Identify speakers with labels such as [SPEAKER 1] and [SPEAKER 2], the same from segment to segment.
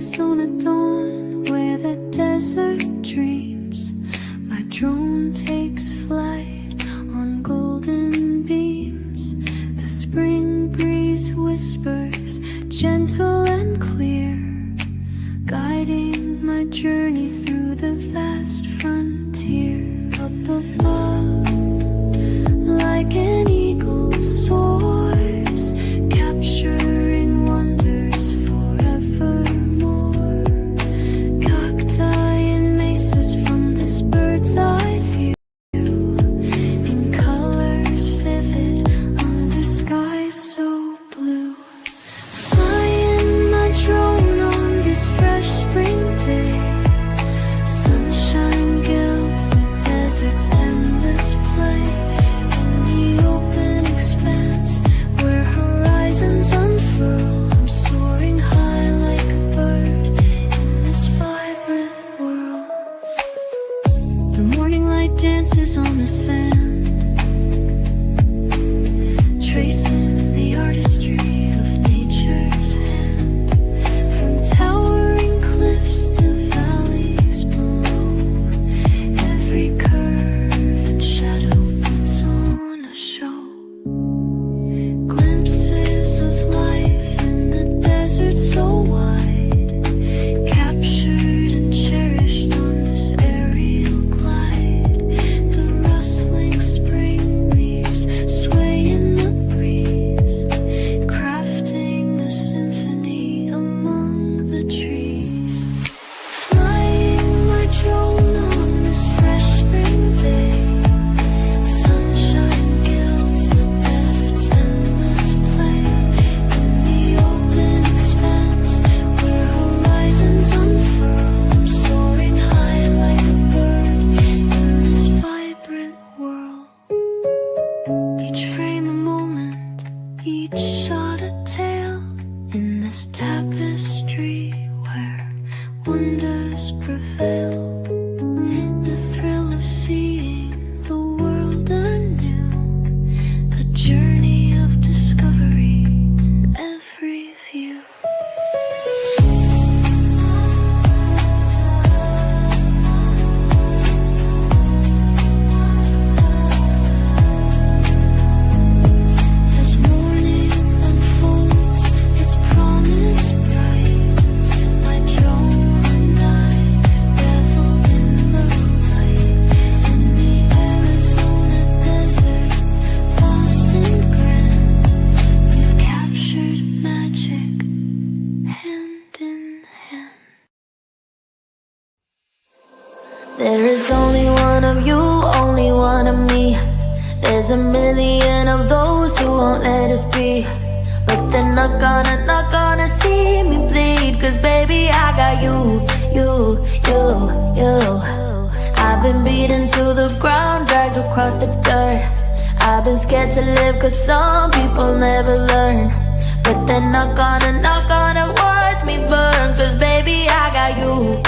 [SPEAKER 1] Arizona dawn, where the desert dreams. My drone takes flight on golden beams. The spring breeze whispers, gentle and clear, guiding my journey through the vast frontier. Up above, like an eagle soars, capturing wonders forevermore. Cacti and mesas from this bird's eye view, in colors vivid under skies so blue. Flying my drone on this fresh spring day, sunshine gilds the desert's endless play. In the open expanse where horizons unfurl, I'm soaring high like a bird in this vibrant world. The morning light dances on the sand, tracing the artistry of nature's hand. From towering cliffs to valleys below, every curve and shadow puts on a show. Glimpses of life in the desert so wide, captured and cherished on this aerial glide. The rustling spring leaves sway in the breeze, crafting a symphony among the trees. Flying my drone on this fresh spring day, sunshine gilds the desert's endless play. In the open expanse where horizons unfurl, I'm soaring high like a bird in this vibrant world. Each frame a moment, each shot a tale, in this tapestry where wonders prevail. The thrill of seeing the world anew, a journey of discovery in every view. As morning unfolds its promise bright, my drone and I revel in the light. In the Arizona desert, vast and grand, we've captured magic hand in hand.
[SPEAKER 2] There is only one of you, only one of me. There's a million of those who won't let us be, but they're not gonna see me bleed. Cause baby, I got you. I've been beaten to the ground, dragged across the dirt. I've been scared to live cause some people never learn, but they're not gonna watch me burn. Cause baby, I got you.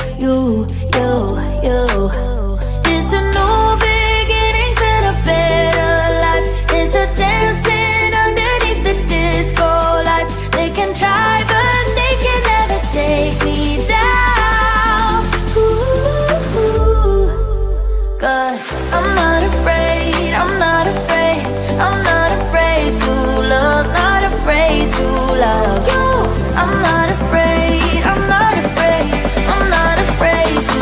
[SPEAKER 2] It's a new beginnings and a better life. It's a dancing underneath the disco lights. They can try but they can never take me down. Ooh, cause I'm not afraid, I'm not afraid, I'm not afraid to love, not afraid to love you. I'm not afraid, I'm not afraid, I'm not afraid to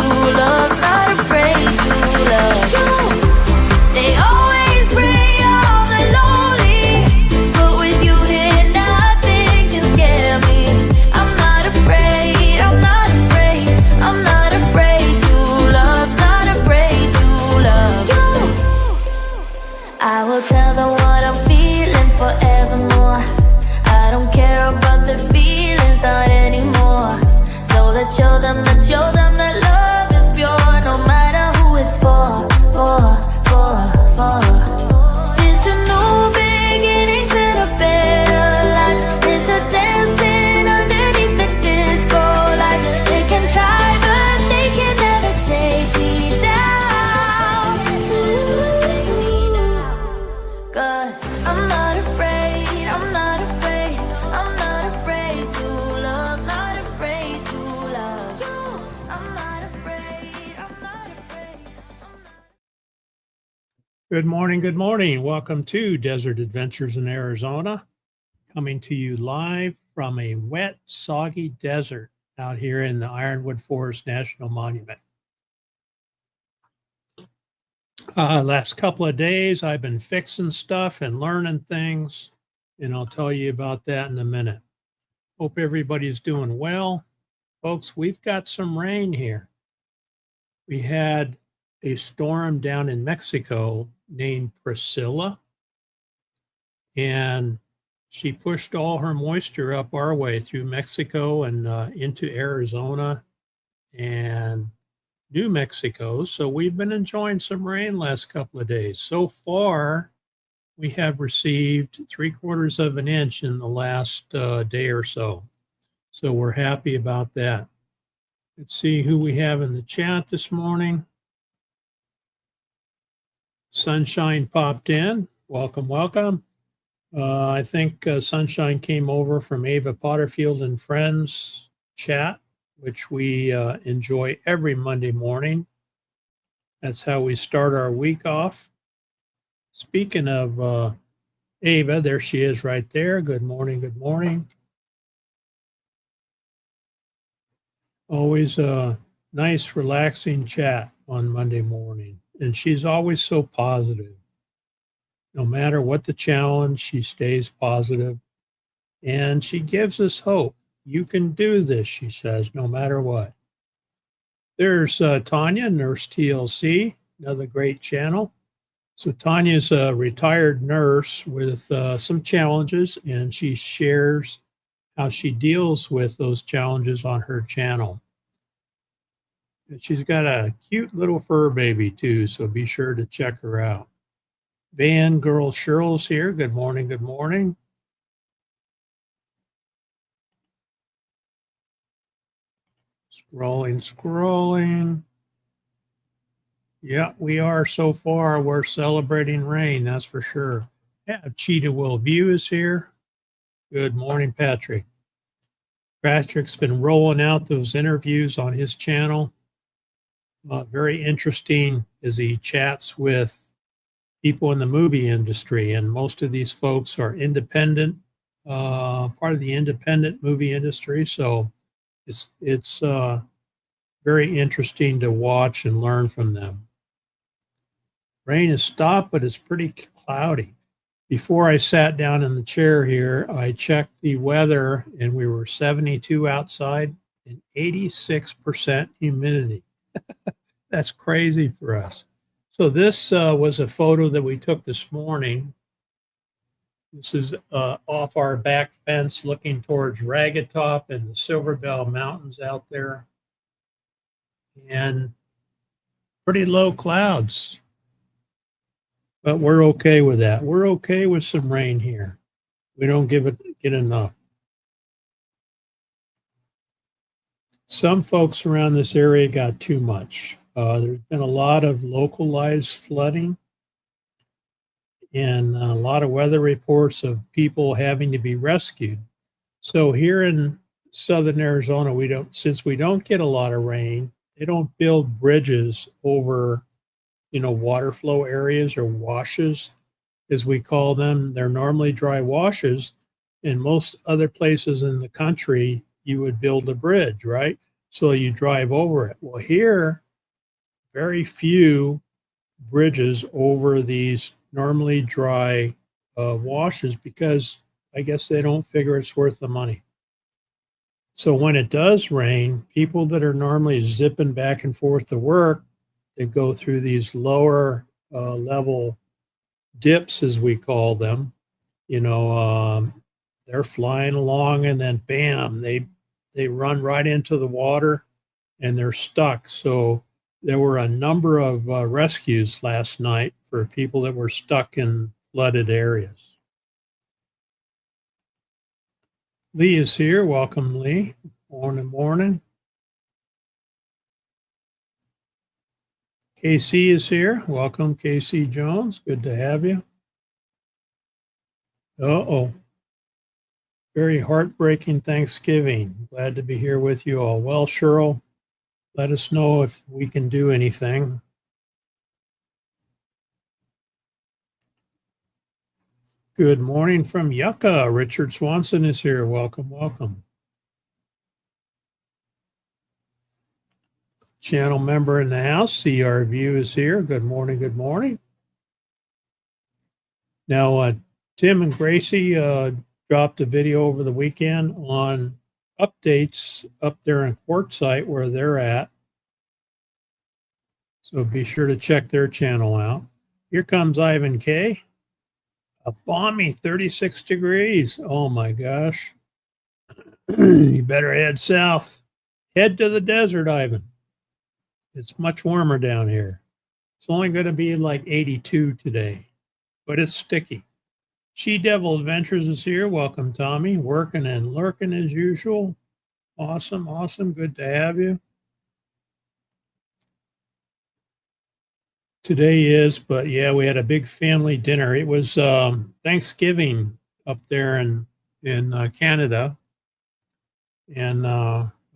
[SPEAKER 3] Good morning. Good morning. Welcome to Desert Adventures in Arizona, coming to you live from a wet, soggy desert out here in the Ironwood Forest National Monument. Last couple of days, I've been fixing stuff and learning things, and I'll tell you about that in a minute. Hope everybody's doing well. Folks, we've got some rain here. We had a storm down in Mexico named Priscilla, and she pushed all her moisture up our way through Mexico and into Arizona and New Mexico. So we've been enjoying some rain last couple of days. So far, we have received 3/4 of an inch in the last day or so. So we're happy about that. Let's see who we have in the chat this morning. Sunshine popped in. Welcome, welcome. I think Sunshine came over from Ava Potterfield and Friends chat, which we enjoy every Monday morning. That's how we start our week off. Speaking of Ava, there she is right there. Good morning, good morning. Always a nice, relaxing chat on Monday morning. And she's always so positive. No matter what the challenge, she stays positive and she gives us hope. You can do this, she says, no matter what. There's Tanya, Nurse TLC, another great channel. So Tanya's a retired nurse with some challenges, and she shares how she deals with those challenges on her channel. And she's got a cute little fur baby too, so be sure to check her out. Van Girl Cheryl's here. Good morning, good morning. Scrolling. Yeah, we are so far. We're celebrating rain, that's for sure. Yeah, Cheetah Will View is here. Good morning, Patrick. Patrick's been rolling out those interviews on his channel. Very interesting as he chats with people in the movie industry, and most of these folks are independent, part of the independent movie industry. So it's very interesting to watch and learn from them. Rain has stopped, but it's pretty cloudy. Before I sat down in the chair here, I checked the weather, and we were 72 outside and 86% humidity. That's crazy for us. So this was a photo that we took this morning. This is off our back fence looking towards Ragged Top and the Silver Bell Mountains out there. And pretty low clouds. But we're okay with that. We're okay with some rain here. We don't get enough. Some folks around this area got too much. There's been a lot of localized flooding and a lot of weather reports of people having to be rescued. So here in southern Arizona, since we don't get a lot of rain, they don't build bridges over, water flow areas or washes, as we call them. They're normally dry washes. In most other places in the country, you would build a bridge, right? So you drive over it. Well, here, very few bridges over these normally dry washes, because I guess they don't figure it's worth the money. So when it does rain, people that are normally zipping back and forth to work, they go through these lower level dips, as we call them. They're flying along, and then bam, they run right into the water and they're stuck. So there were a number of rescues last night for people that were stuck in flooded areas. Lee is here. Welcome, Lee. Morning. KC is here. Welcome, KC Jones. Good to have you. Uh-oh. Very heartbreaking Thanksgiving. Glad to be here with you all. Well, Cheryl, let us know if we can do anything. Good morning from Yucca. Richard Swanson is here. Welcome, welcome. Channel member in the house, CRView is here. Good morning, good morning. Now, Tim and Gracie dropped a video over the weekend on updates up there in Quartzsite where they're at. So be sure to check their channel out. Here comes Ivan K. A balmy 36 degrees. Oh my gosh. You better head south. Head to the desert, Ivan. It's much warmer down here. It's only going to be like 82 today, but it's sticky. She-Devil Adventures is here. Welcome, Tommy. Working and lurking as usual. Awesome, awesome. Good to have you. Today is, but yeah, we had a big family dinner. It was Thanksgiving up there in Canada. And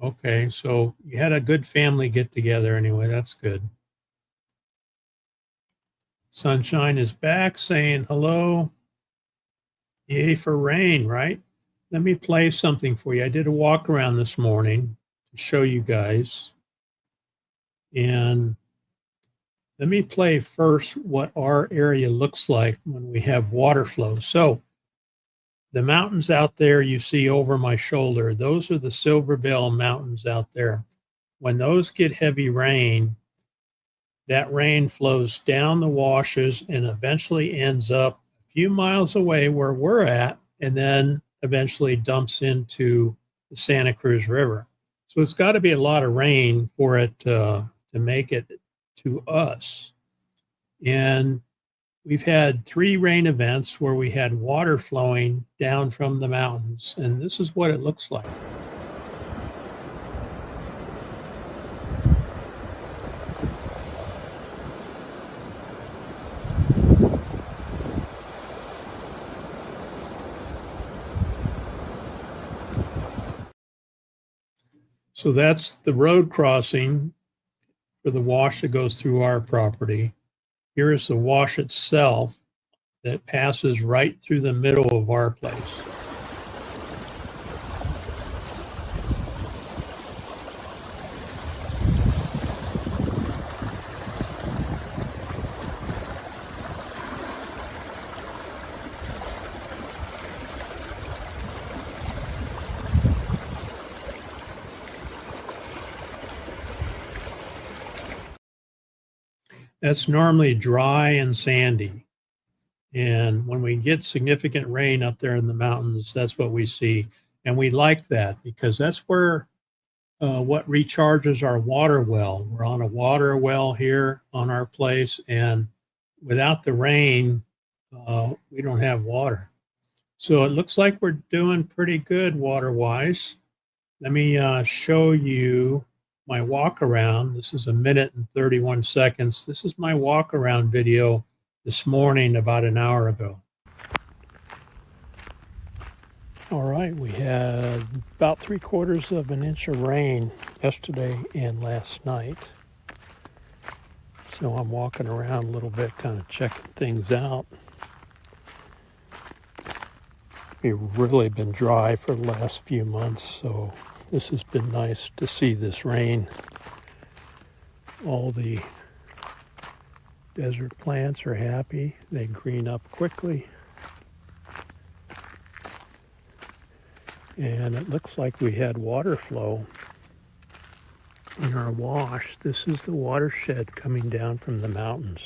[SPEAKER 3] okay, so you had a good family get together anyway. That's good. Sunshine is back saying hello. Yay for rain, right? Let me play something for you. I did a walk around this morning to show you guys. And let me play first what our area looks like when we have water flow. So the mountains out there you see over my shoulder, those are the Silverbell Mountains out there. When those get heavy rain, that rain flows down the washes and eventually ends up a few miles away where we're at, and then eventually dumps into the Santa Cruz River. So it's got to be a lot of rain for it to make it to us. And we've had 3 rain events where we had water flowing down from the mountains, and this is what it looks like. So that's the road crossing for the wash that goes through our property. Here is the wash itself that passes right through the middle of our place. That's normally dry and sandy. And when we get significant rain up there in the mountains, that's what we see. And we like that because that's where what recharges our water well. We're on a water well here on our place, and without the rain, we don't have water. So it looks like we're doing pretty good water-wise. Let me show you my walk around. This is 1 minute and 31 seconds. This is my walk around video this morning about an hour ago. All right, we had about 3/4 of an inch of rain yesterday and last night. So I'm walking around a little bit, kind of checking things out. We've really been dry for the last few months, so this has been nice to see this rain. All the desert plants are happy. They green up quickly. And it looks like we had water flow in our wash. This is the watershed coming down from the mountains.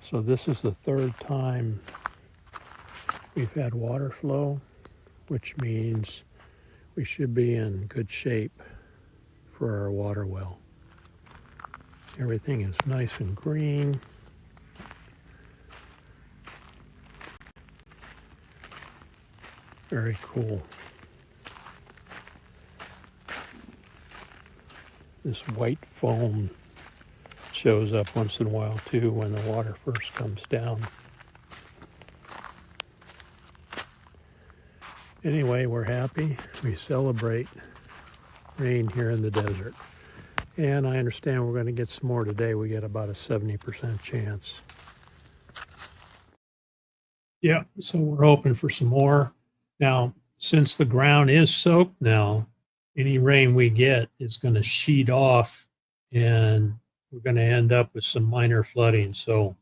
[SPEAKER 3] So this is the 3rd time we've had water flow, which means we should be in good shape for our water well. Everything is nice and green. Very cool. This white foam shows up once in a while too when the water first comes down. Anyway, we're happy. We celebrate rain here in the desert. And I understand we're going to get some more today. We get about a 70% chance. Yeah, so we're hoping for some more. Now, since the ground is soaked now, any rain we get is going to sheet off and we're going to end up with some minor flooding. So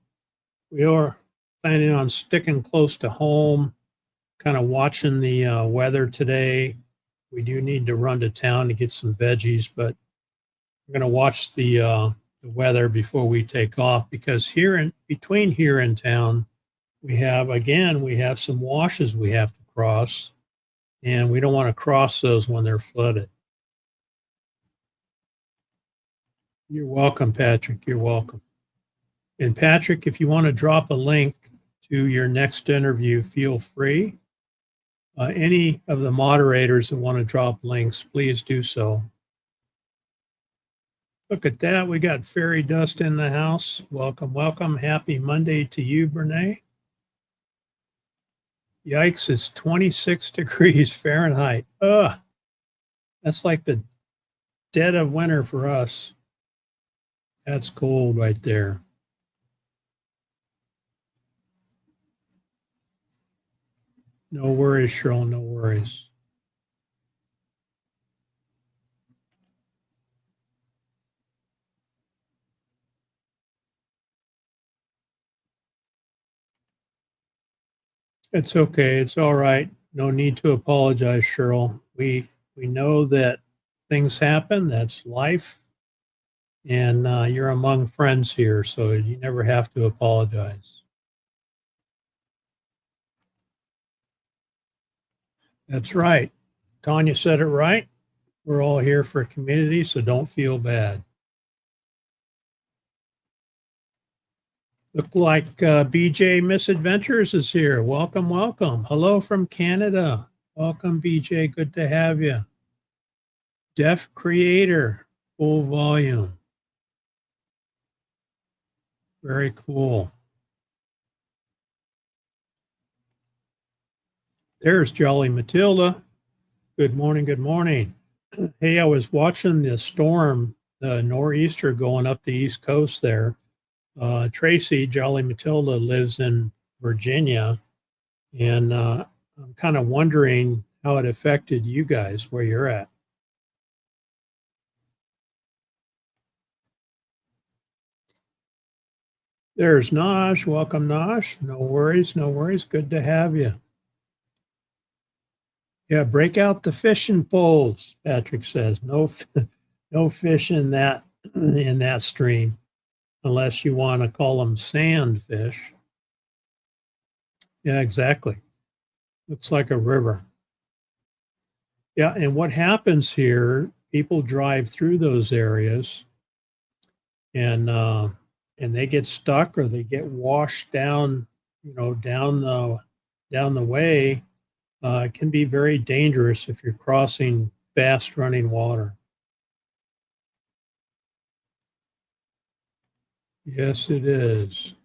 [SPEAKER 3] we are planning on sticking close to home, kind of watching the weather today. We do need to run to town to get some veggies, but we're going to watch the weather before we take off because between here and town, we have some washes we have to cross, and we don't want to cross those when they're flooded. You're welcome, Patrick. You're welcome. And Patrick, if you want to drop a link to your next interview, feel free. Any of the moderators that want to drop links, please do so. Look at that. We got fairy dust in the house. Welcome, welcome. Happy Monday to you, Brene. Yikes, it's 26 degrees Fahrenheit. Ugh, that's like the dead of winter for us. That's cold right there. No worries, Cheryl, no worries. It's okay. It's all right. No need to apologize, Cheryl. We know that things happen. That's life. And you're among friends here, so you never have to apologize. That's right. Tanya said it right. We're all here for a community, so don't feel bad. Look like BJ Misadventures is here. Welcome, welcome. Hello from Canada. Welcome, BJ. Good to have you. Deaf Creator, full volume. Very cool. There's Jolly Matilda. Good morning, good morning. Hey, I was watching the storm, the nor'easter going up the East Coast there. Tracy, Jolly Matilda, lives in Virginia, and I'm kind of wondering how it affected you guys where you're at. There's Nosh. Welcome, Nosh. No worries, no worries. Good to have you. Yeah, break out the fishing poles, Patrick says. No fish in that stream, unless you want to call them sand fish. Yeah, exactly. Looks like a river. Yeah, and what happens here, people drive through those areas and they get stuck or they get washed down, down the way. It can be very dangerous if you're crossing fast running water. Yes, it is.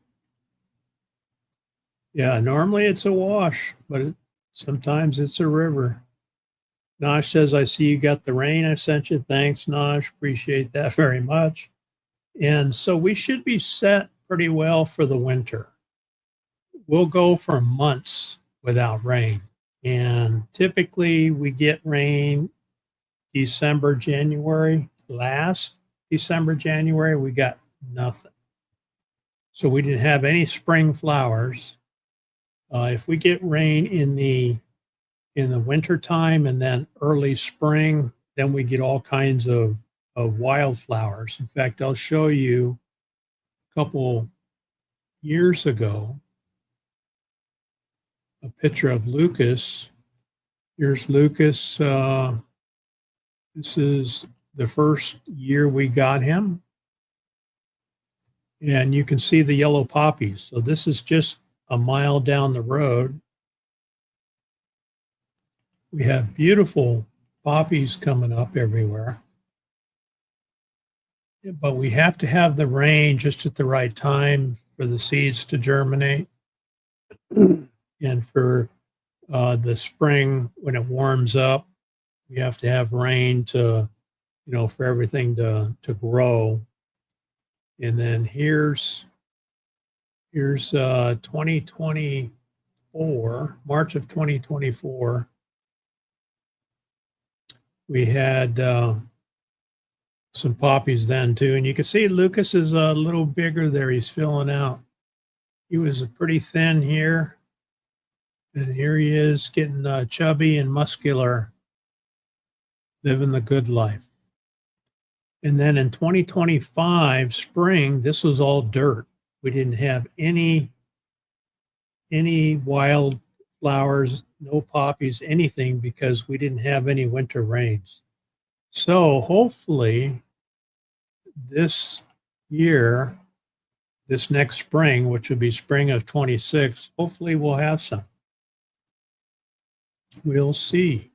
[SPEAKER 3] Yeah, normally it's a wash, but sometimes it's a river. Nosh says, I see you got the rain I sent you. Thanks, Nosh. Appreciate that very much. And so we should be set pretty well for the winter. We'll go for months without rain. And typically we get rain December, January. Last December, January, we got nothing. So we didn't have any spring flowers. If we get rain in the winter time and then early spring, then we get all kinds of wildflowers. In fact, I'll show you a couple years ago a picture of Lucas. Here's Lucas. This is the first year we got him. And you can see the yellow poppies. So this is just a mile down the road. We have beautiful poppies coming up everywhere. But we have to have the rain just at the right time for the seeds to germinate. And for the spring, when it warms up, we have to have rain to, for everything to grow. And then here's 2023 March of 2024, we had some poppies then too. And you can see Lucas is a little bigger there. He's filling out. He was pretty thin here. And here he is getting chubby and muscular, living the good life. And then in 2025 spring, this was all dirt. We didn't have any wild flowers, no poppies, anything, because we didn't have any winter rains. So hopefully this year, this next spring, which would be spring of 26, hopefully we'll have some. We'll see.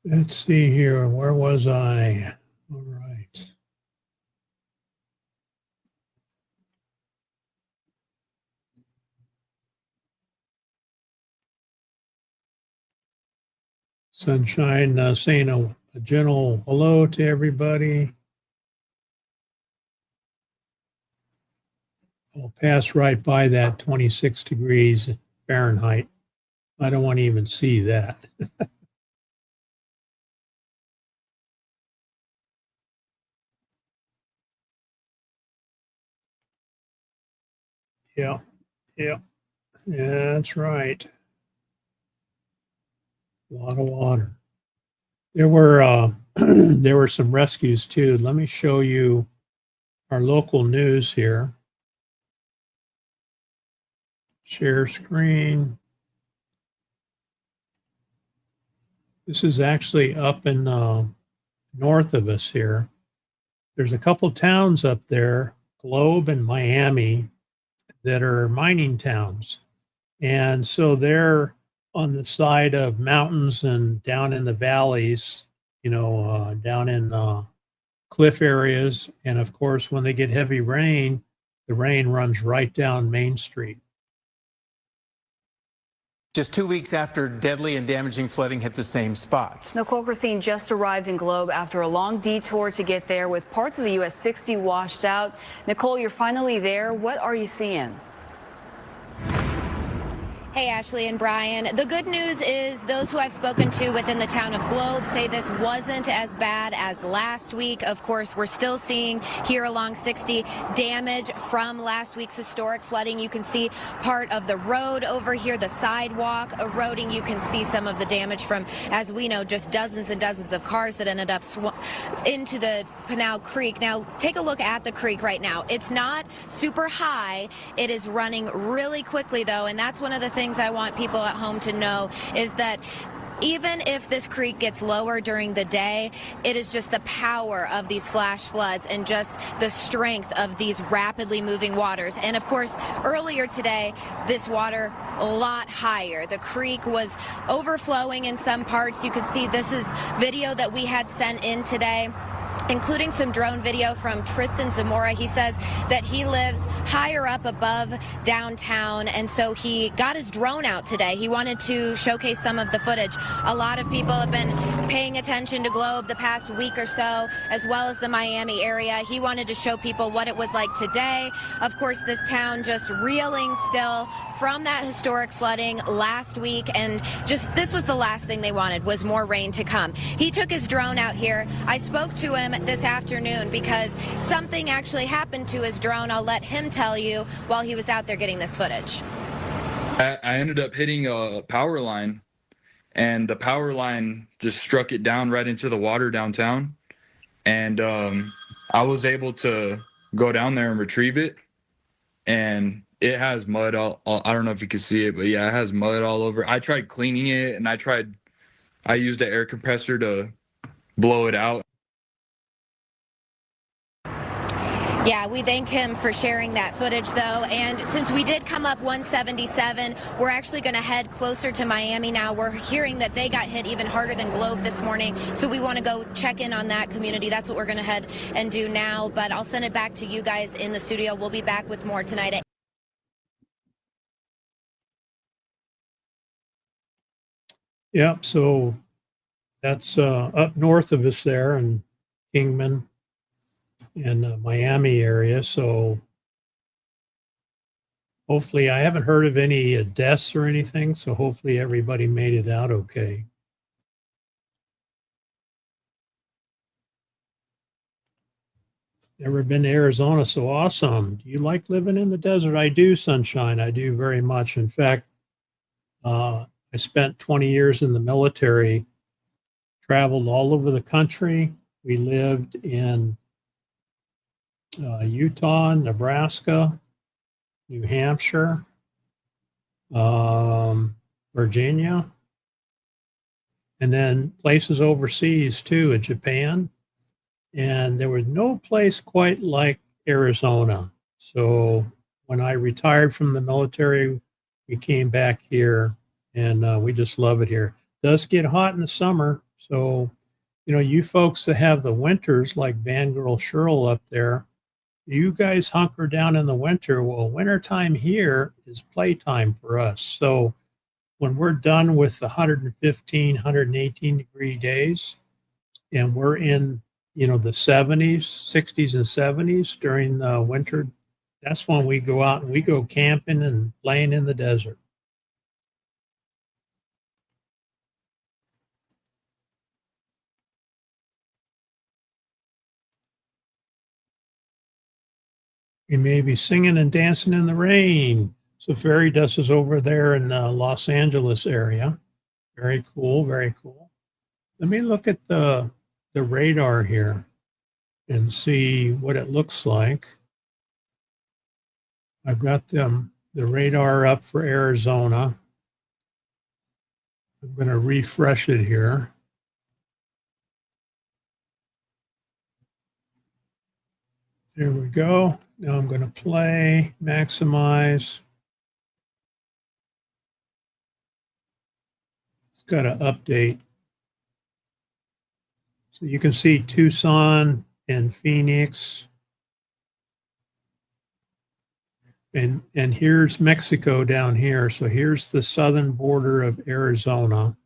[SPEAKER 3] Let's see here. Where was I? All right. Sunshine saying a gentle hello to everybody. I'll pass right by that 26 degrees Fahrenheit. I don't want to even see that. Yeah, that's right. A lot of water. There were there were some rescues too. Let me show you our local news here. Share screen. This is actually up in north of us here. There's a couple towns up there, Globe and Miami, that are mining towns. And so they're on the side of mountains and down in the valleys, you know, down in cliff areas. And of course, when they get heavy rain, the rain runs right down Main Street.
[SPEAKER 4] Just 2 weeks after deadly and damaging flooding hit the same spots.
[SPEAKER 5] Nicole Christine just arrived in Globe after a long detour to get there with parts of the US 60 washed out. Nicole, you're finally there. What are you seeing?
[SPEAKER 6] Hey, Ashley and Brian. The good news is those who I've spoken to within the town of Globe say this wasn't as bad as last week. Of course, we're still seeing here along 60 damage from last week's historic flooding. You can see part of the road over here, the sidewalk eroding. You can see some of the damage from, as we know, just dozens and dozens of cars that ended up into the Pinal Creek. Now, take a look at the creek right now. It's not super high. It is running really quickly, though, and that's one of the things I want people at home to know is that even if this creek gets lower during the day, it is just the power of these flash floods and just the strength of these rapidly moving waters. And of course, earlier today, this water a lot higher. The creek was overflowing in some parts. You can see this is video that we had sent in today, including some drone video from Tristan Zamora. He says that he lives higher up above downtown, and so he got his drone out today. He wanted to showcase some of the footage. A lot of people have been paying attention to Globe the past week or so, as well as the Miami area. He wanted to show people what it was like today. Of course, this town just reeling still from that historic flooding last week, and just this was the last thing they wanted, was more rain to come. He took his drone out here. I spoke to him this afternoon because something actually happened to his drone. I'll let him tell you while he was out there getting this footage.
[SPEAKER 7] I ended up hitting a power line, and the power line just struck it down right into the water downtown. And I was able to go down there and retrieve it, and it has mud all I don't know if you can see it, but yeah, it has mud all over. I tried cleaning it, and I used the air compressor to blow it out.
[SPEAKER 6] Yeah, we thank him for sharing that footage, though. And since we did come up 177, we're actually going to head closer to Miami now. We're hearing that they got hit even harder than Globe this morning, so we want to go check in on that community. That's what we're going to head and do now, but I'll send it back to you guys in the studio. We'll be back with more tonight.
[SPEAKER 3] Yep, so that's up north of us there in Kingman. in the Miami area. So hopefully, I haven't heard of any deaths or anything. So hopefully everybody made it out okay. Never been to Arizona, so awesome. Do you like living in the desert? I do, Sunshine. I do very much. In fact, I spent 20 years in the military, traveled all over the country. We lived in Utah, Nebraska, New Hampshire, Virginia, and then places overseas too, in Japan. And there was no place quite like Arizona. So when I retired from the military, we came back here, and we just love it here. It does get hot in the summer. So, you folks that have the winters like Van Girl Shirl up there, you guys hunker down in the winter. Well, wintertime here is playtime for us. So when we're done with the 115, 118 degree days, and we're in the 70s, 60s, and 70s during the winter, that's when we go out and we go camping and playing in the desert. We may be singing and dancing in the rain. So fairy dust is over there in the Los Angeles area. Very cool, very cool. Let me look at the radar here and see what it looks like. I've got the radar up for Arizona. I'm going to refresh it here. There we go. Now I'm going to play, maximize. It's got to update. So you can see Tucson and Phoenix. And here's Mexico down here. So here's the southern border of Arizona.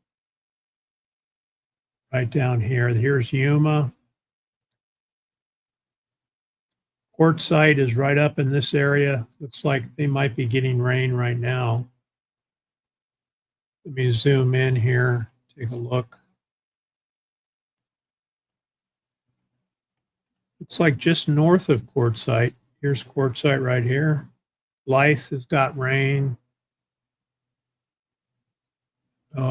[SPEAKER 3] Right down here. Here's Yuma. Quartzsite is right up in this area. Looks like they might be getting rain right now. Let me zoom in here, take a look. It's like just north of Quartzsite. Here's Quartzsite right here. Blythe has got rain.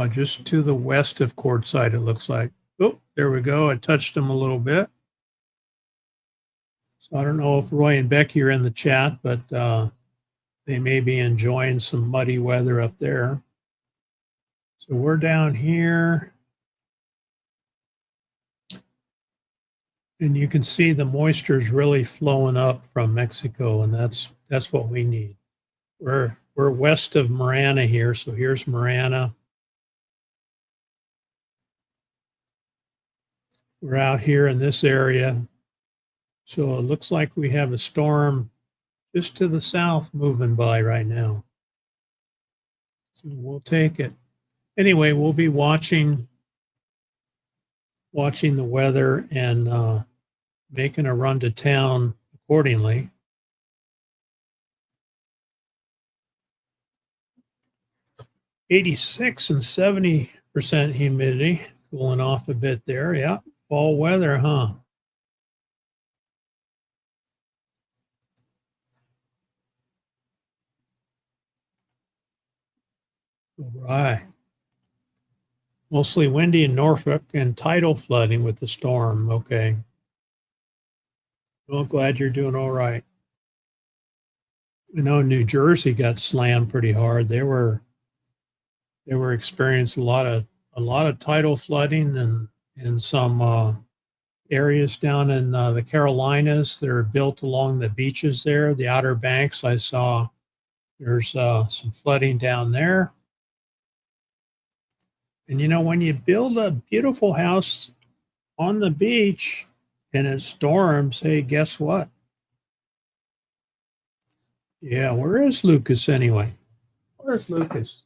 [SPEAKER 3] Just to the west of Quartzsite, it looks like. Oh, there we go. I touched them a little bit. So I don't know if Roy and Becky are in the chat, but they may be enjoying some muddy weather up there. So we're down here. And you can see the moisture is really flowing up from Mexico, and that's what we need. We're west of Marana here, so here's Marana. We're out here in this area. So it looks like we have a storm just to the south moving by right now. So we'll take it. Anyway, we'll be watching the weather and making a run to town accordingly. '86 and 70% humidity, cooling off a bit there. Yeah, fall weather, huh? All right. Mostly windy in Norfolk and tidal flooding with the storm. Okay. Well, glad you're doing all right. I know New Jersey got slammed pretty hard. They were experiencing a lot of tidal flooding and in some areas down in the Carolinas that are built along the beaches there, the Outer Banks. I saw there's some flooding down there. And when you build a beautiful house on the beach and it storms, hey, guess what? Yeah, where is Lucas anyway? Where's Lucas?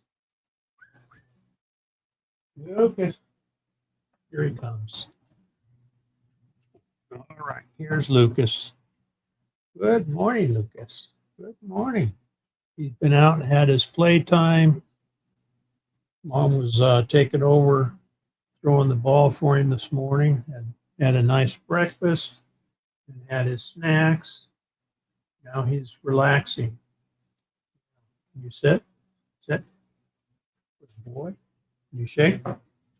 [SPEAKER 3] Lucas. Here he comes. All right, here's Lucas. Good morning, Lucas. Good morning. He's been out and had his playtime. Mom was taking over, throwing the ball for him this morning. Had a nice breakfast and had his snacks. Now he's relaxing. Can you sit? Sit. Good boy. Can you shake?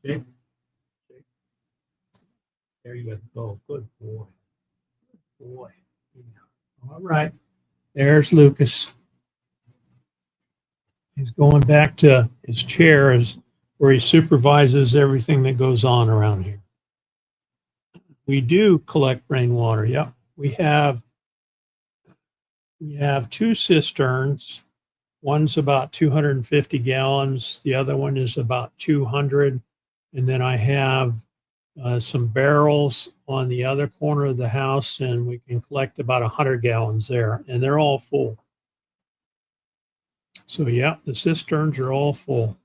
[SPEAKER 3] Shake. Shake. There you go. Good boy. Good boy. Yeah. All right. There's Lucas. He's going back to his chair where he supervises everything that goes on around here. We do collect rainwater. Yep. We have 2 cisterns. One's about 250 gallons. The other one is about 200. And then I have some barrels on the other corner of the house, and we can collect about 100 gallons there. And they're all full. So, yeah, the cisterns are all full.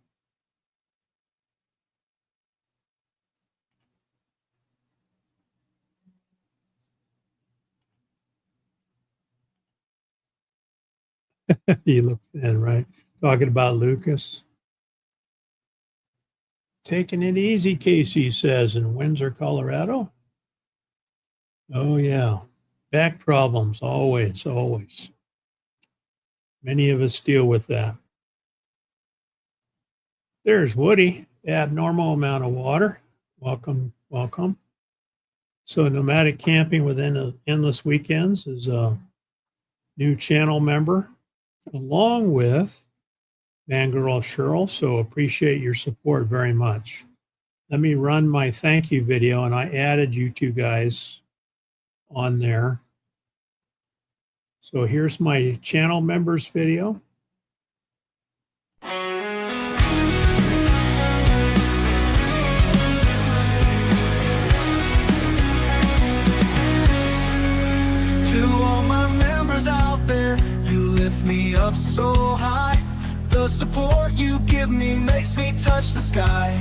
[SPEAKER 3] You look thin, right? Talking about Lucas. Taking it easy, Casey says, in Windsor, Colorado. Oh, yeah. Back problems, always, always. Many of us deal with that. There's Woody, abnormal amount of water. Welcome, welcome. So Nomadic Camping within Endless Weekends is a new channel member, along with Fangirl Cheryl. So appreciate your support very much. Let me run my thank you video, and I added you two guys on there. So here's my channel members video.
[SPEAKER 8] To all my members out there, you lift me up so high. The support you give me makes me touch the sky.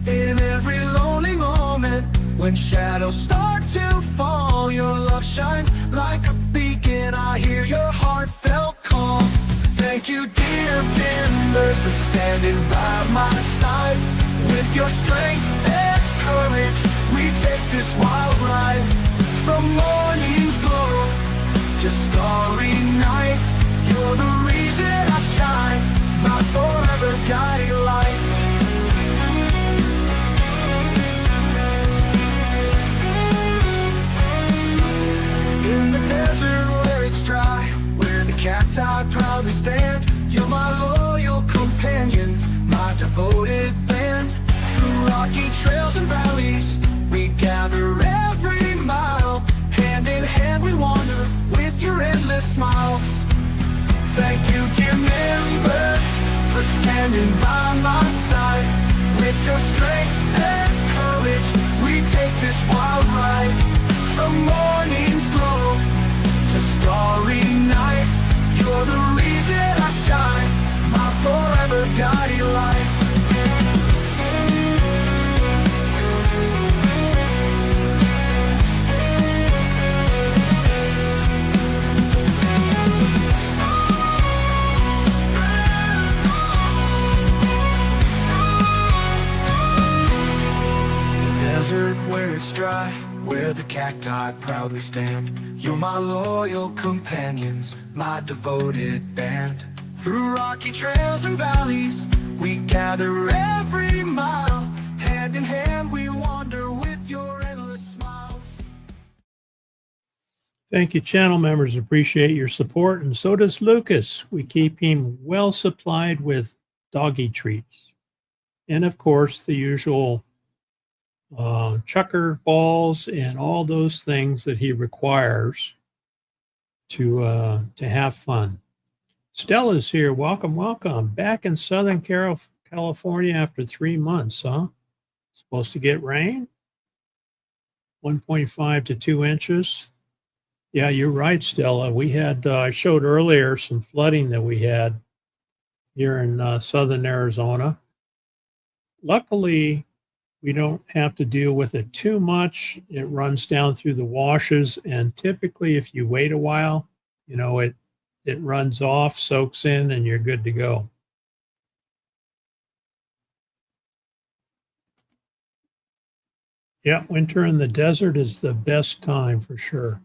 [SPEAKER 8] In every lonely moment, when shadows start to fall, your love shines like a beacon. I hear your heartfelt call. Thank you, dear members, for standing by my side. With your strength and courage, we take this wild ride. From morning's glow to starry night, you're the reason I shine, my forever guiding light. In the desert where it's dry, where the cacti proudly stand, you're my loyal companions, my devoted band. Through rocky trails and valleys, we gather every mile. Hand in hand we wander with your endless smiles. Thank you, dear members, for standing by my side. With your strength and courage, we take this wild ride. From morning's glow to starry night, you're the reason I shine, my forever guiding light. Desert where it's dry, where the cacti proudly stand, you're my loyal companions, my devoted band. Through rocky trails and valleys, we gather every mile. Hand in hand we wander with your endless smiles.
[SPEAKER 3] Thank you, channel members. Appreciate your support. And so does Lucas. We keep him well supplied with doggy treats. And of course, the usual chucker balls and all those things that he requires to have fun. Stella's here. Welcome, welcome. Back in Southern California after 3 months, huh? Supposed to get rain? 1.5 to 2 inches. Yeah, you're right, Stella. We had, I showed earlier some flooding that we had here in southern Arizona. Luckily, we don't have to deal with it too much. It runs down through the washes, and typically if you wait a while, it runs off, soaks in, and you're good to go. Yeah, winter in the desert is the best time for sure.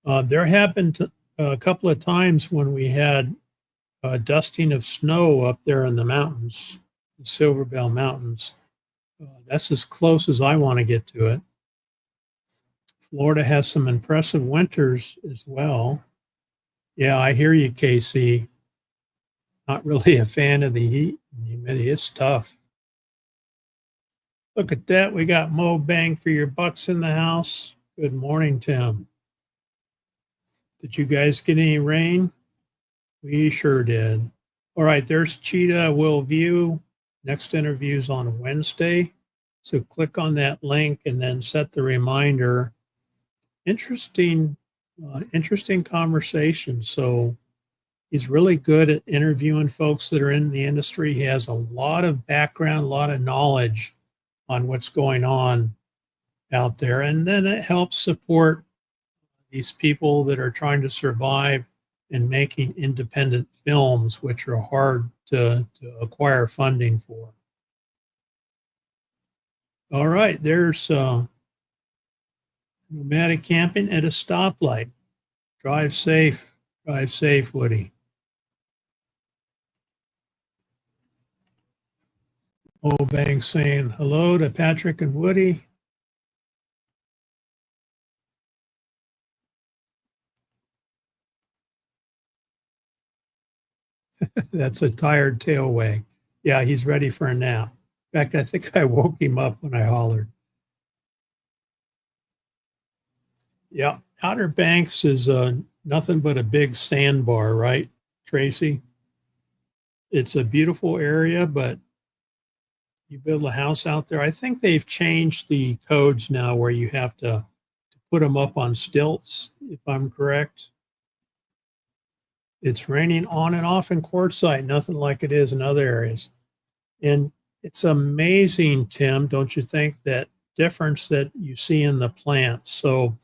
[SPEAKER 3] There happened a couple of times when we had dusting of snow up there in the mountains, the Silver Bell Mountains. That's as close as I want to get to it. Florida has some impressive winters as well. Yeah, I hear you, Casey. Not really a fan of the heat and humidity. It's tough. Look at that. We got Mo Bang for your bucks in the house. Good morning, Tim. Did you guys get any rain? We sure did. All right, there's Cheetah Will View. Next interview's on Wednesday. So click on that link and then set the reminder. Interesting conversation. So he's really good at interviewing folks that are in the industry. He has a lot of background, a lot of knowledge on what's going on out there. And then it helps support these people that are trying to survive in making independent films, which are hard to acquire funding for. All right, there's nomadic camping at a stoplight. Drive safe, Woody. Oh, Bang saying hello to Patrick and Woody. That's a tired tail wag. Yeah, he's ready for a nap. In fact, I think I woke him up when I hollered. Yeah, Outer Banks is nothing but a big sandbar, right, Tracy? It's a beautiful area, but you build a house out there. I think they've changed the codes now where you have to put them up on stilts, if I'm correct. It's raining on and off in Quartzsite, nothing like it is in other areas. And it's amazing, Tim, don't you think, that difference that you see in the plants. So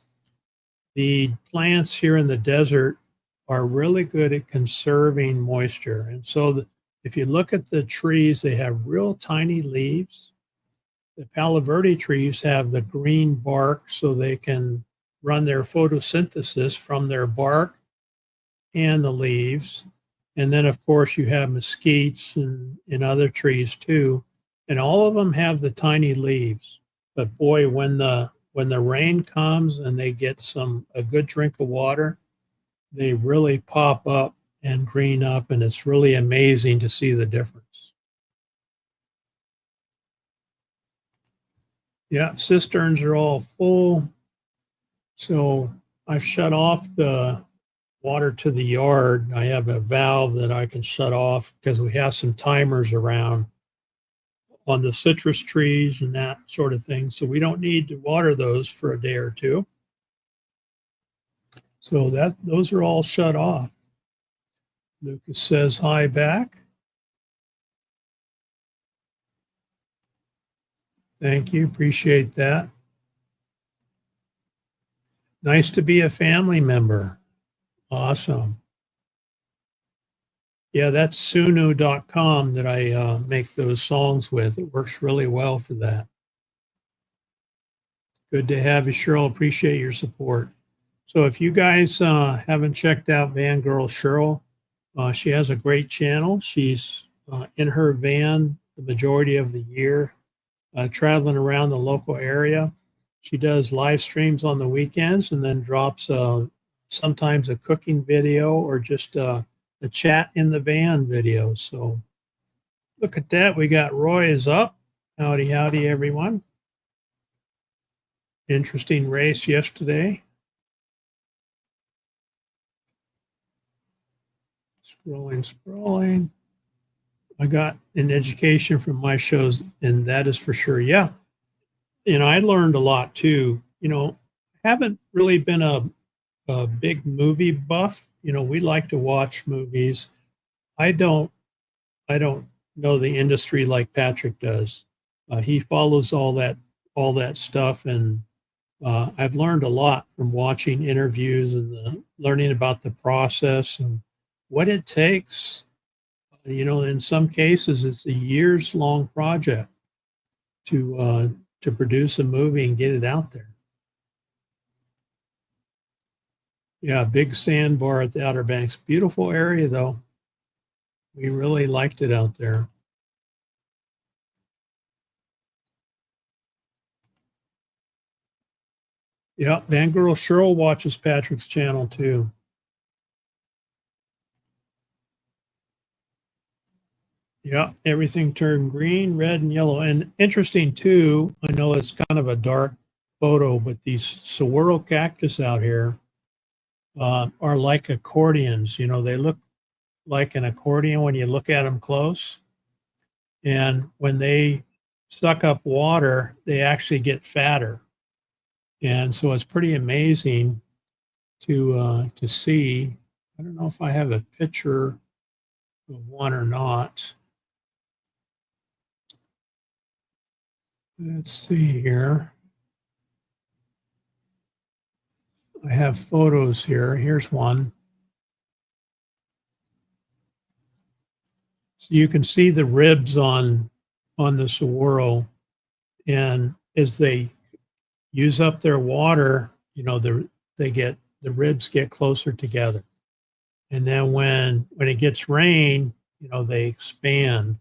[SPEAKER 3] the plants here in the desert are really good at conserving moisture. And so if you look at the trees, they have real tiny leaves. The Palo Verde trees have the green bark so they can run their photosynthesis from their bark and the leaves. And then, of course, you have mesquites and other trees too. And all of them have the tiny leaves. But boy, when the rain comes and they get a good drink of water, they really pop up and green up, and it's really amazing to see the difference. Yeah, cisterns are all full. So I've shut off the water to the yard. I have a valve that I can shut off because we have some timers around on the citrus trees and that sort of thing. So we don't need to water those for a day or two. So those are all shut off. Lucas says hi back. Thank you, appreciate that. Nice to be a family member. Awesome. Yeah, that's Sunu.com that I make those songs with. It works really well for that. Good to have you, Cheryl. Appreciate your support. So if you guys haven't checked out Van Girl Cheryl, she has a great channel. She's in her van the majority of the year, traveling around the local area. She does live streams on the weekends and then drops sometimes a cooking video or just a chat in the van video. So look at that. We got Roy is up. Howdy, howdy, everyone. Interesting race yesterday. Scrolling. I got an education from my shows, and that is for sure. Yeah. And I learned a lot too. Haven't really been a big movie buff. We like to watch movies. I don't know the industry like Patrick does. He follows all that stuff, and I've learned a lot from watching interviews and learning about the process and what it takes. You know, in some cases, it's a years-long project to produce a movie and get it out there. Yeah, big sandbar at the Outer Banks. Beautiful area, though. We really liked it out there. Yeah, Van Girl Cheryl watches Patrick's channel too. Yeah, everything turned green, red, and yellow. And interesting too, I know it's kind of a dark photo, but these saguaro cactus out here are like accordions. You know, they look like an accordion when you look at them close. And when they suck up water, they actually get fatter. And so it's pretty amazing to see. I don't know if I have a picture of one or not. Let's see here. I have photos here. Here's one. So you can see the ribs on the saguaro, and as they use up their water, you know, the ribs get closer together. And then when it gets rain, you know, they expand.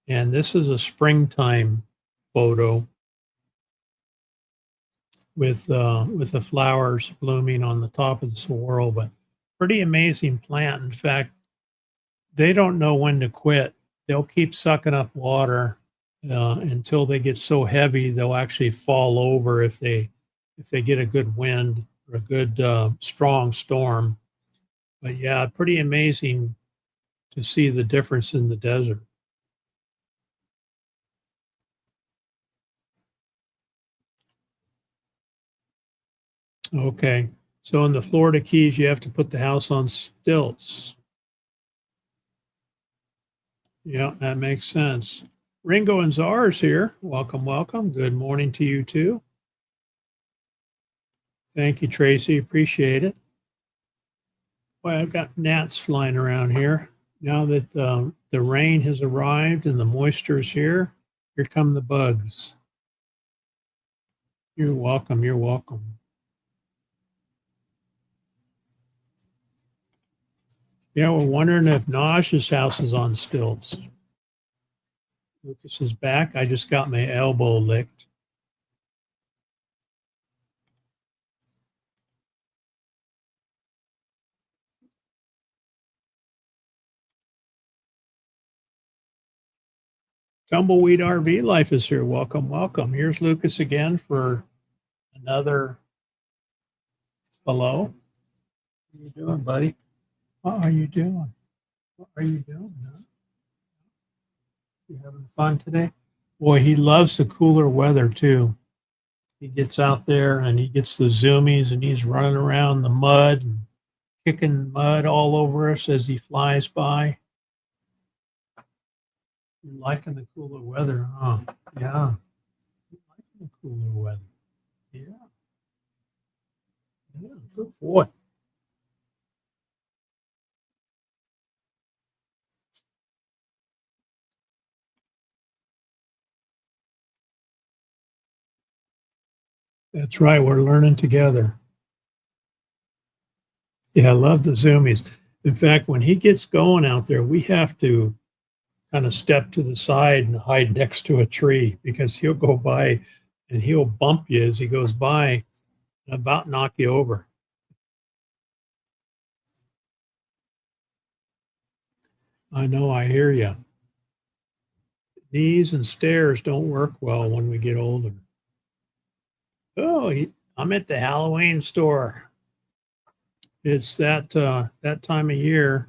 [SPEAKER 3] And this is a springtime photo with the flowers blooming on the top of the saguaro, but pretty amazing plant. In fact, they don't know when to quit. They'll keep sucking up water until they get so heavy they'll actually fall over if they get a good wind or a good strong storm. But yeah, pretty amazing to see the difference in the desert. Okay, so in the Florida Keys, you have to put the house on stilts. Yeah, that makes sense. Ringo and Czar's here. Welcome, welcome. Good morning to you too. Thank you, Tracy. Appreciate it. Well, I've got gnats flying around here. Now that the rain has arrived and the moisture is here come the bugs. You're welcome. You're welcome. Yeah, we're wondering if Naj's house is on stilts. Lucas is back. I just got my elbow licked. Tumbleweed RV Life is here. Welcome, welcome. Here's Lucas again for another hello. How you doing, buddy? What are you doing? What are you doing? Huh? You having fun today? Boy, he loves the cooler weather too. He gets out there and he gets the zoomies and he's running around the mud and kicking mud all over us as he flies by. You're liking the cooler weather, huh? Yeah. You're liking the cooler weather. Yeah. Yeah, good boy. That's right. We're learning together. Yeah, I love the zoomies. In fact, when he gets going out there, we have to kind of step to the side and hide next to a tree because he'll go by and he'll bump you as he goes by and about knock you over. I know, I hear you. Knees and stairs don't work well when we get older. Oh, I'm at the Halloween store. It's that time of year,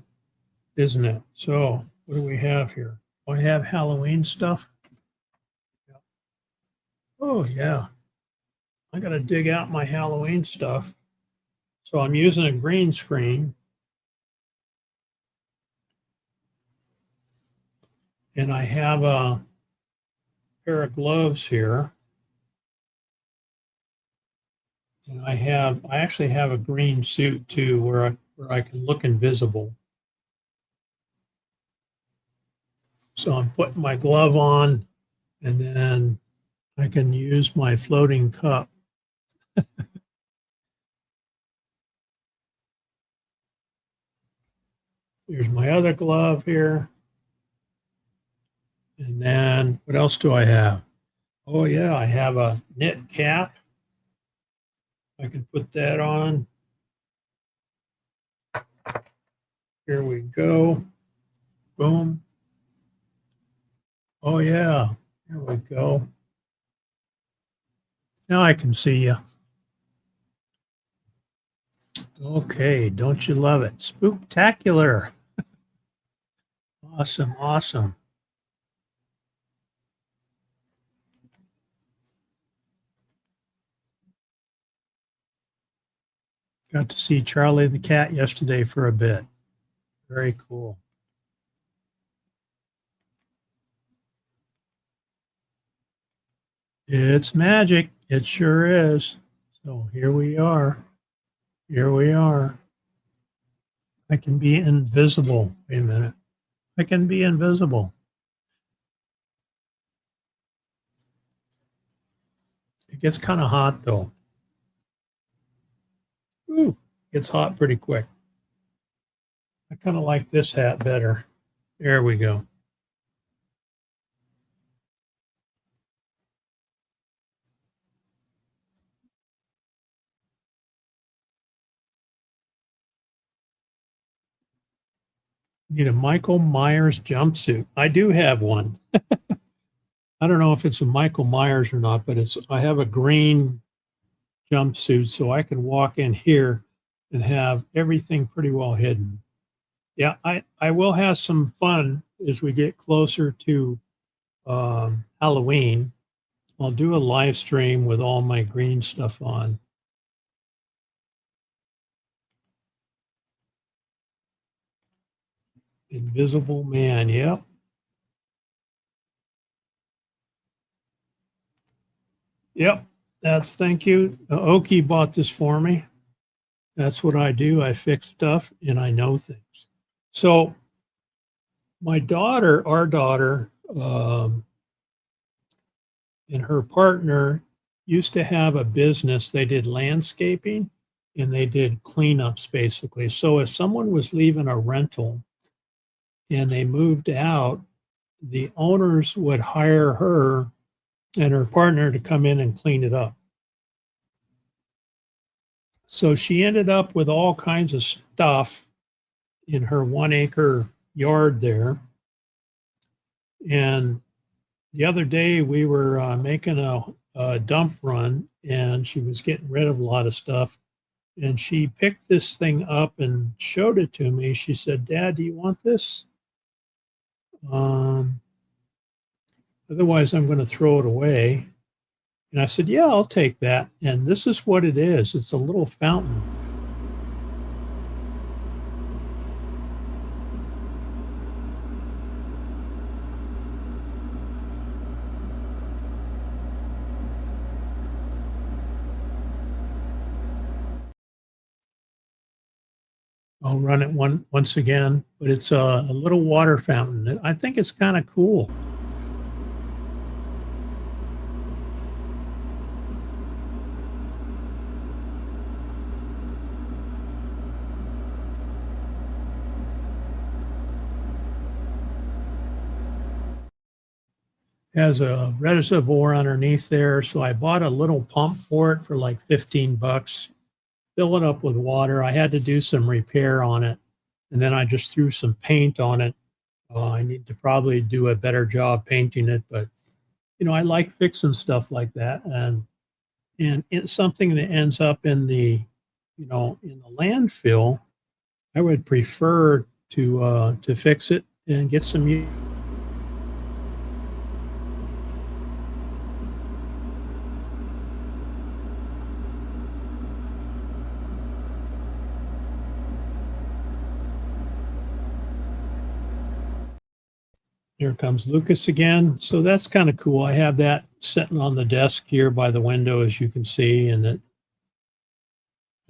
[SPEAKER 3] isn't it? So what do we have here? Do I have Halloween stuff? Yeah. Oh, yeah. I got to dig out my Halloween stuff. So I'm using a green screen. And I have pair of gloves here. And I actually have a green suit too, where I can look invisible. So I'm putting my glove on, and then I can use my floating cup. Here's my other glove here. And then what else do I have? Oh yeah, I have a knit cap. I can put that on. Here we go. Boom. Oh yeah, here we go. Now I can see you. Okay, don't you love it? Spooktacular. Awesome, awesome. Got to see Charlie the cat yesterday for a bit. Very cool. It's magic. It sure is. So here we are. Here we are. I can be invisible. Wait a minute. I can be invisible. It gets kind of hot though. Ooh, gets hot pretty quick. I kind of like this hat better. There we go. Need a Michael Myers jumpsuit. I do have one. I don't know if it's a Michael Myers or not, but I have a green jumpsuit, so I can walk in here and have everything pretty well hidden. Yeah, I will have some fun as we get closer to Halloween. I'll do a live stream with all my green stuff on. Invisible Man, yep. Yep, thank you. Oki bought this for me. That's what I do. I fix stuff and I know things. So my daughter, our daughter, and her partner used to have a business. They did landscaping and they did cleanups basically. So if someone was leaving a rental and they moved out, the owners would hire her and her partner to come in and clean it up. So she ended up with all kinds of stuff in her 1 acre yard there. And the other day we were making a dump run and she was getting rid of a lot of stuff. And she picked this thing up and showed it to me. She said, "Dad, do you want this? Otherwise I'm going to throw it away." And I said, "Yeah, I'll take that." And this is what it is. It's a little fountain. I'll run it once again, but it's a little water fountain. I think it's kind of cool. Has a reservoir underneath there, so I bought a little pump for it for like 15 bucks. Fill it up with water. I had to do some repair on it, and then I just threw some paint on it. I need to probably do a better job painting it, but I like fixing stuff like that, and it's something that ends up in the in the landfill. I would prefer to fix it and get some use. Here comes Lucas again. So that's kind of cool. I have that sitting on the desk here by the window, as you can see, and it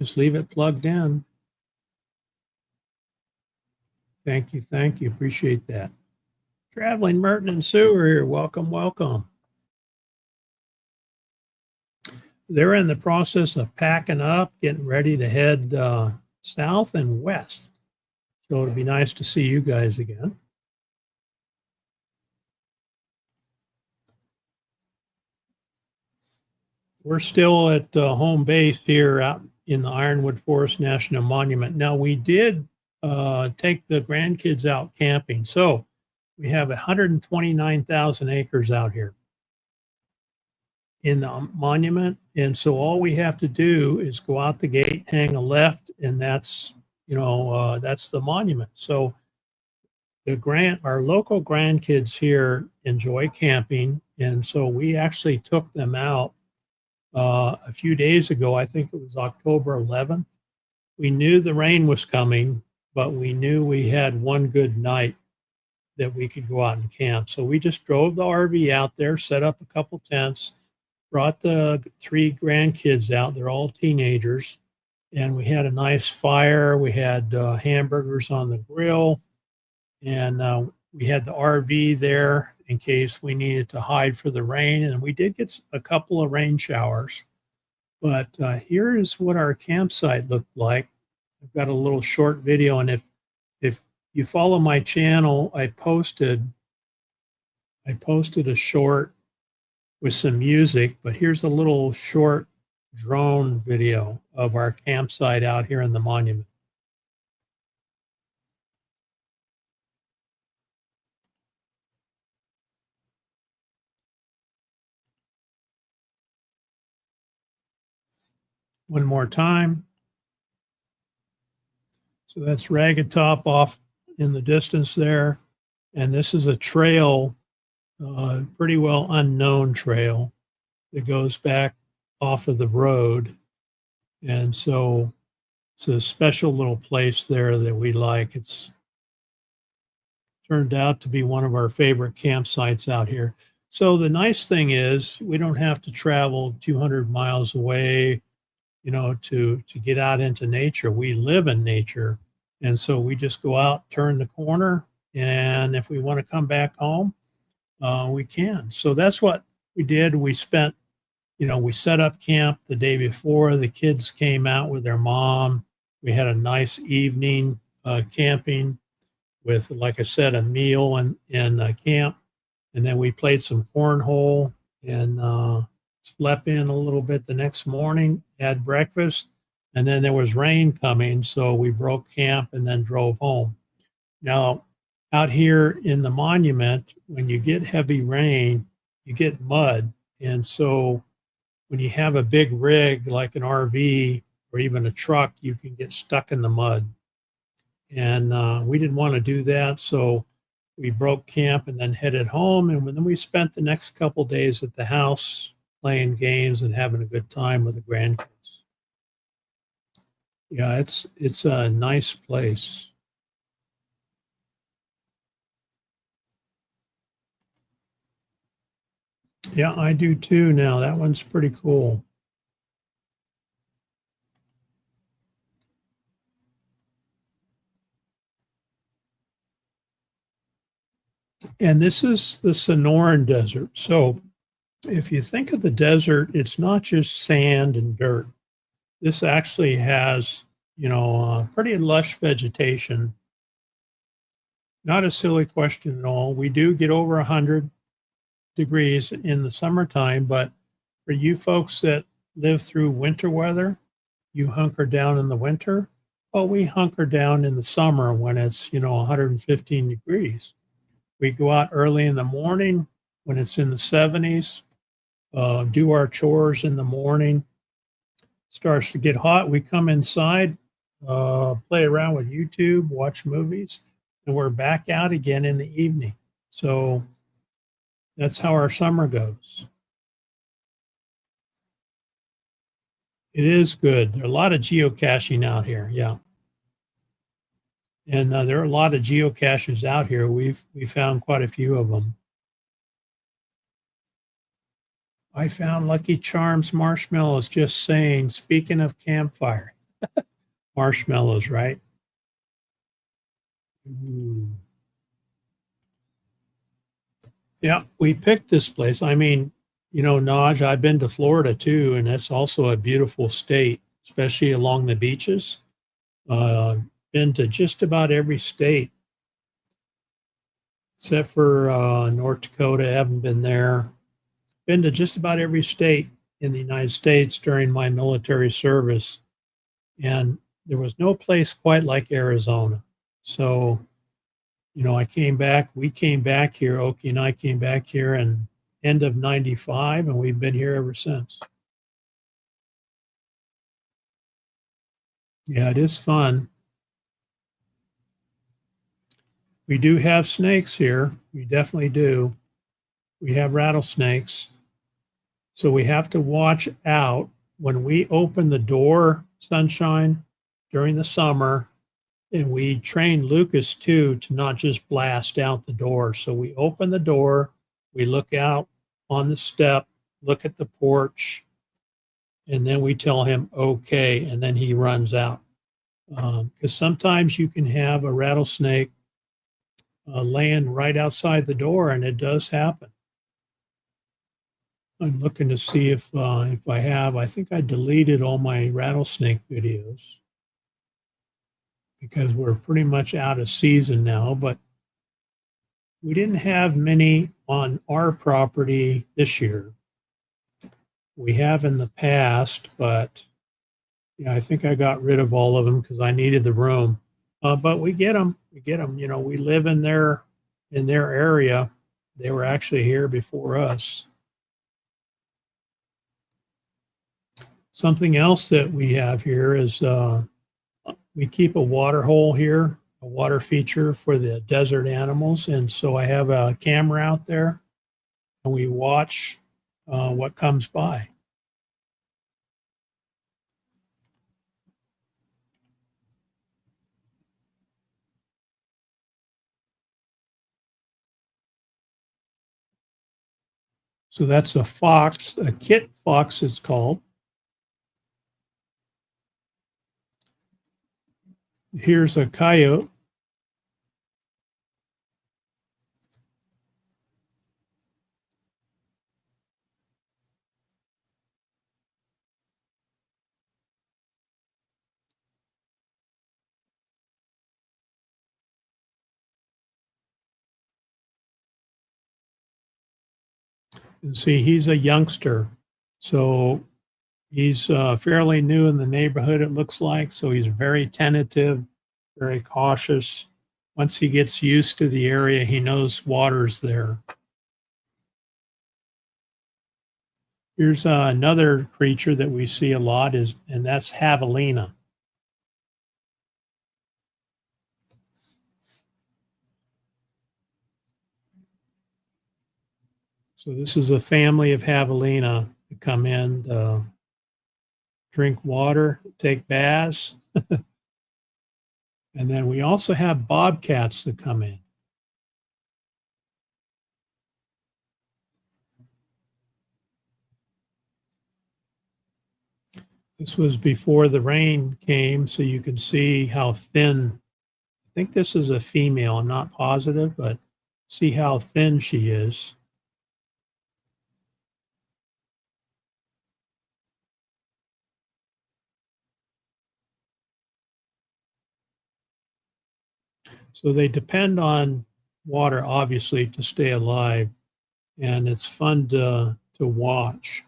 [SPEAKER 3] just leave it plugged in. Thank you. Thank you. Appreciate that. Traveling Merton and Sue are here. Welcome, welcome. They're in the process of packing up, getting ready to head south and west. So it'd be nice to see you guys again. We're still at home base here out in the Ironwood Forest National Monument. Now, we did take the grandkids out camping. So we have 129,000 acres out here in the monument. And so all we have to do is go out the gate, hang a left, and that's, that's the monument. So our local grandkids here enjoy camping. And so we actually took them out a few days ago. I think it was October 11th. We knew the rain was coming, but we knew we had one good night that we could go out and camp. So we just drove the RV out there, set up a couple tents, brought the 3 grandkids out. They're all teenagers. And we had a nice fire. We had hamburgers on the grill. And we had the RV there in case we needed to hide for the rain. And we did get a couple of rain showers. But here is what our campsite looked like. I've got a little short video. And if you follow my channel, I posted a short with some music, but here's a little short drone video of our campsite out here in the monument. One more time. So that's Ragged Top off in the distance there. And this is a trail, pretty well unknown trail that goes back off of the road. And so it's a special little place there that we like. It's turned out to be one of our favorite campsites out here. So the nice thing is we don't have to travel 200 miles away, to get out into nature. We live in nature. And so we just go out, turn the corner, and if we want to come back home, we can. So that's what we did. We spent, we set up camp the day before. The kids came out with their mom. We had a nice evening camping with, like I said, a meal in camp. And then we played some cornhole and slept in a little bit the next morning, had breakfast, and then there was rain coming. So we broke camp and then drove home. Now, out here in the monument, when you get heavy rain, you get mud. And so when you have a big rig like an RV or even a truck, you can get stuck in the mud. And we didn't want to do that. So we broke camp and then headed home. And then we spent the next couple days at the house playing games and having a good time with the grandkids. Yeah, it's a nice place. Yeah, I do too now. That one's pretty cool. And this is the Sonoran Desert. So if you think of the desert, it's not just sand and dirt. This actually has, pretty lush vegetation. Not a silly question at all. We do get over 100 degrees in the summertime, but for you folks that live through winter weather, you hunker down in the winter. Well, we hunker down in the summer when it's, 115 degrees. We go out early in the morning when it's in the 70s, do our chores in the morning. Starts to get hot. We come inside, play around with YouTube, watch movies, and we're back out again in the evening. So that's how our summer goes. It is good. There's a lot of geocaching out here. Yeah. And there are a lot of geocaches out here. We found quite a few of them. I found Lucky Charms marshmallows, just saying, speaking of campfire. Marshmallows, right? Ooh. Yeah, we picked this place. I mean, you know, Naj, I've been to Florida too, and it's also a beautiful state, especially along the beaches. Been to just about every state except for North Dakota. Haven't been there. Been to just about every state in the United States during my military service, and there was no place quite like Arizona. So, you know, we came back here, Oki and I came back here in end of 95, and we've been here ever since. Yeah, it is fun. We do have snakes here. We definitely do. We have rattlesnakes. So we have to watch out when we open the door, Sunshine, during the summer. And we train Lucas too to not just blast out the door. So we open the door, we look out on the step, look at the porch, and then we tell him, okay, and then he runs out. Because sometimes you can have a rattlesnake laying right outside the door, and it does happen. I'm looking to see if I have. I think I deleted all my rattlesnake videos because we're pretty much out of season now, but we didn't have many on our property this year. We have in the past, but yeah, I think I got rid of all of them because I needed the room. But we get them. You know, we live in their area. They were actually here before us. Something else that we have here is we keep a water hole here, a water feature for the desert animals. And so I have a camera out there and we watch what comes by. So that's a fox, a kit fox it's called. Here's a coyote. And see, he's a youngster. So he's fairly new in the neighborhood, it looks like. So he's very tentative, very cautious. Once he gets used to the area, he knows water's there. Here's another creature that we see a lot, and that's javelina. So this is a family of javelina that come in, drink water, take baths. And then we also have bobcats that come in. This was before the rain came, so you can see how thin. I think this is a female, I'm not positive, but see how thin she is. So they depend on water, obviously, to stay alive, and it's fun to watch.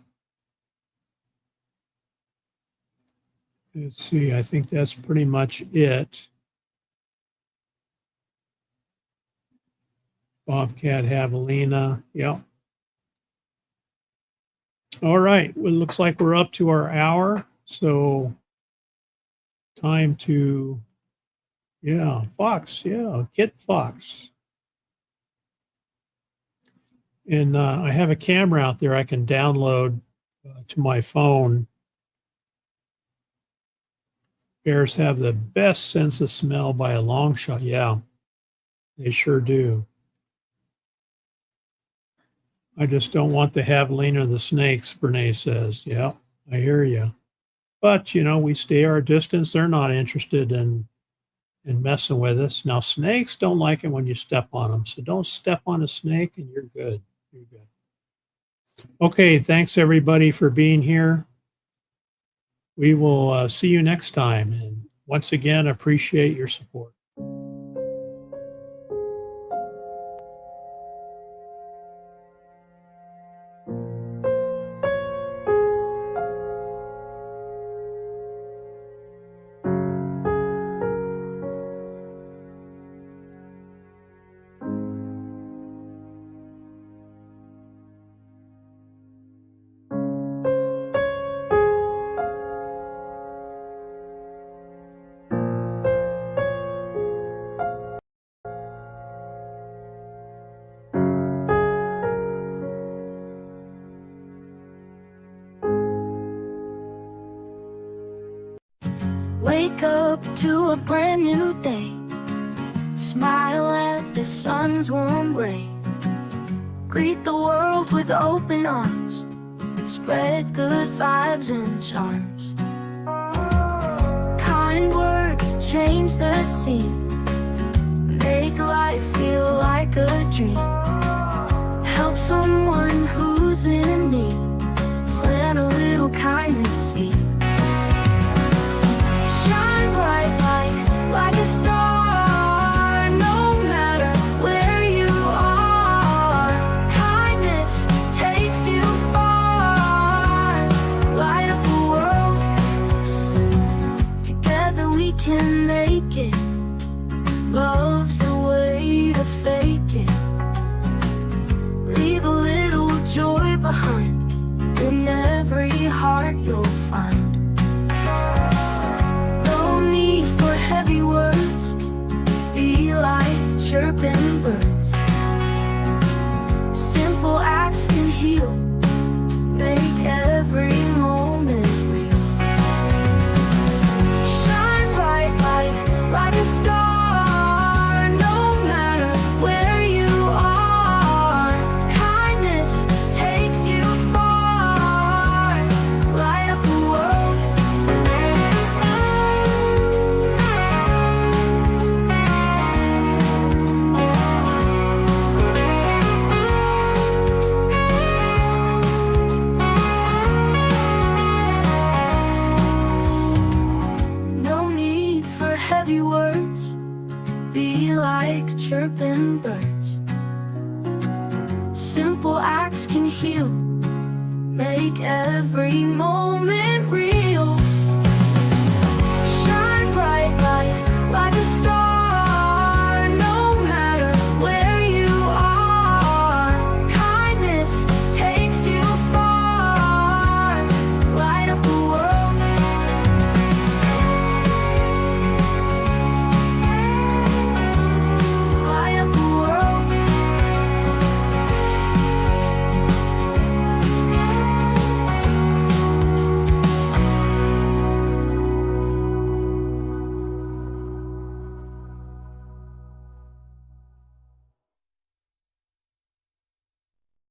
[SPEAKER 3] Let's see, I think that's pretty much it. Bobcat, javelina, yeah. All right, well, it looks like we're up to our hour, so time to, yeah, fox, yeah, kit fox. And I have a camera out there I can download to my phone. Bears have the best sense of smell by a long shot. Yeah, they sure do. I just don't want the javelina or the snakes, Brene says. Yeah, I hear you. But, we stay our distance. They're not interested in messing with us. Now, snakes don't like it when you step on them. So don't step on a snake and you're good. You're good. Okay, thanks everybody for being here. We will see you next time. And once again, appreciate your support.
[SPEAKER 1] Wake up to a brand new day. Smile at the sun's warm ray. Greet the world with open arms. Spread good vibes and charms. Kind words change the scene. Make life feel like a dream. Help someone who's in need. Plant a little kindness seed. Shine bright like a star, no matter where you are. Kindness takes you far. Light up the world. Together we can make it. Love's the way to fake it. Leave a little joy behind in every heart you'll find. Heavy words, be like chirping birds. Simple acts can heal, make every moment real. Shine bright like a star, no matter where you are. Kindness takes you far. Light up the world. Heavy words, be like chirping birds. Simple acts can heal, make every moment real.